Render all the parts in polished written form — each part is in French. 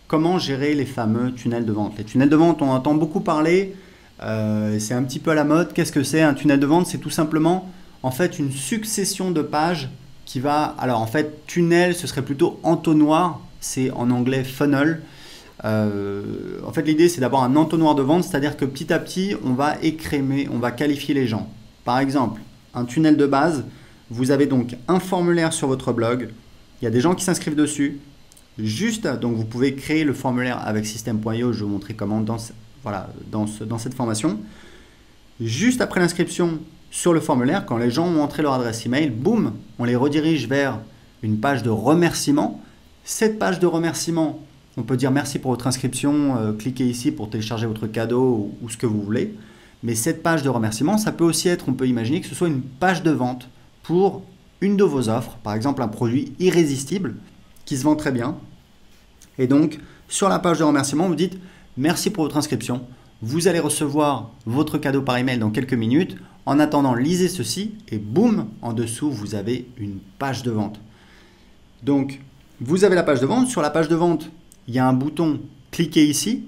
comment gérer les fameux tunnels de vente. Les tunnels de vente, on entend beaucoup parler, c'est un petit peu à la mode. Qu'est-ce que c'est un tunnel de vente? C'est tout simplement en fait une succession de pages qui va... Alors en fait, tunnel, ce serait plutôt entonnoir, c'est en anglais funnel. En fait, l'idée, c'est d'avoir un entonnoir de vente, c'est-à-dire que petit à petit, on va écrémer, on va qualifier les gens. Par exemple, un tunnel de base, vous avez donc un formulaire sur votre blog, il y a des gens qui s'inscrivent dessus, juste, donc vous pouvez créer le formulaire avec System.io, je vais vous montrer comment dans cette formation. Juste après l'inscription sur le formulaire, quand les gens ont entré leur adresse email, boum, on les redirige vers une page de remerciement. Cette page de remerciement, on peut dire merci pour votre inscription, cliquez ici pour télécharger votre cadeau ou ce que vous voulez. Mais cette page de remerciement, ça peut aussi être, on peut imaginer que ce soit une page de vente pour une de vos offres, par exemple un produit irrésistible qui se vend très bien. Et donc, sur la page de remerciement, vous dites merci pour votre inscription. Vous allez recevoir votre cadeau par email dans quelques minutes. En attendant, lisez ceci et boum, en dessous, vous avez une page de vente. Donc, vous avez la page de vente. Sur la page de vente, il y a un bouton « Cliquez ici ».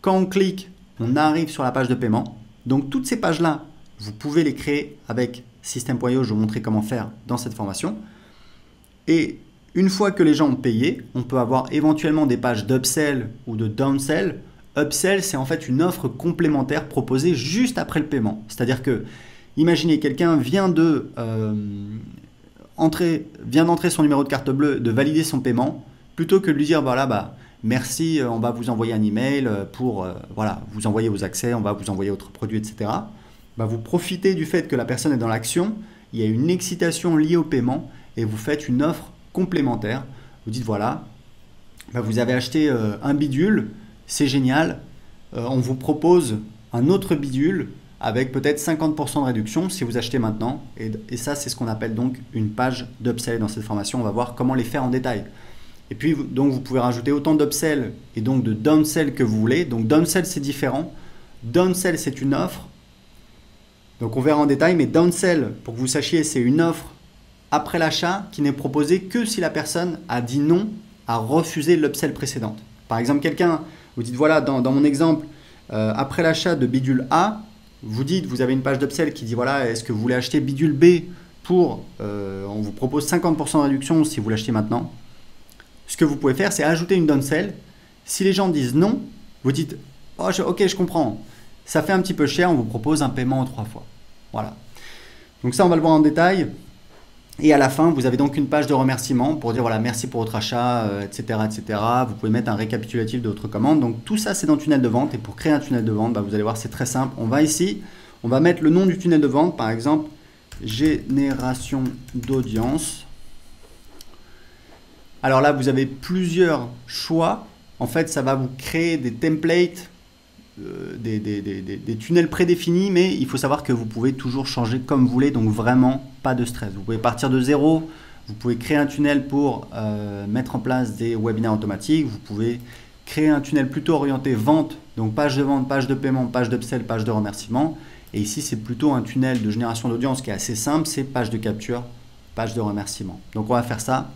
Quand on clique, on arrive sur la page de paiement. Donc, toutes ces pages-là, vous pouvez les créer avec System.io. Je vais vous montrer comment faire dans cette formation. Et une fois que les gens ont payé, on peut avoir éventuellement des pages d'upsell ou de downsell. Upsell, c'est en fait une offre complémentaire proposée juste après le paiement. C'est-à-dire que, imaginez, quelqu'un vient d'entrer son numéro de carte bleue, de valider son paiement, plutôt que de lui dire, voilà, merci, on va vous envoyer un email pour vous envoyer vos accès, on va vous envoyer votre produit, etc. Vous profitez du fait que la personne est dans l'action, il y a une excitation liée au paiement et vous faites une offre complémentaire. Vous dites, voilà, vous avez acheté un bidule, c'est génial, on vous propose un autre bidule avec peut-être 50% de réduction si vous achetez maintenant. Et ça, c'est ce qu'on appelle donc une page d'upsell dans cette formation. On va voir comment les faire en détail. Et puis, donc, vous pouvez rajouter autant d'upsell et donc de downsell que vous voulez. Donc, downsell, c'est différent. Downsell, c'est une offre. Donc, on verra en détail. Mais downsell, pour que vous sachiez, c'est une offre après l'achat qui n'est proposée que si la personne a dit non, a refusé l'upsell précédente. Par exemple, quelqu'un, vous dites, voilà, dans mon exemple, après l'achat de bidule A, vous avez une page d'upsell qui dit, voilà, est-ce que vous voulez acheter bidule B pour, on vous propose 50% de réduction si vous l'achetez maintenant. Ce que vous pouvez faire, c'est ajouter une downsell. Si les gens disent non, vous dites, oh, ok, je comprends, ça fait un petit peu cher, on vous propose un paiement en 3 fois. Voilà. Donc ça, on va le voir en détail. Et à la fin, vous avez donc une page de remerciement pour dire, voilà, merci pour votre achat, etc., etc. Vous pouvez mettre un récapitulatif de votre commande. Donc tout ça, c'est dans le tunnel de vente. Et pour créer un tunnel de vente, vous allez voir, c'est très simple. On va ici, on va mettre le nom du tunnel de vente, par exemple, génération d'audience. Alors là, vous avez plusieurs choix. En fait, ça va vous créer des templates, des tunnels prédéfinis, mais il faut savoir que vous pouvez toujours changer comme vous voulez, donc vraiment pas de stress. Vous pouvez partir de zéro, vous pouvez créer un tunnel pour mettre en place des webinaires automatiques, vous pouvez créer un tunnel plutôt orienté vente, donc page de vente, page de paiement, page d'upsell, page de remerciement. Et ici, c'est plutôt un tunnel de génération d'audience qui est assez simple, c'est page de capture, page de remerciement. Donc on va faire ça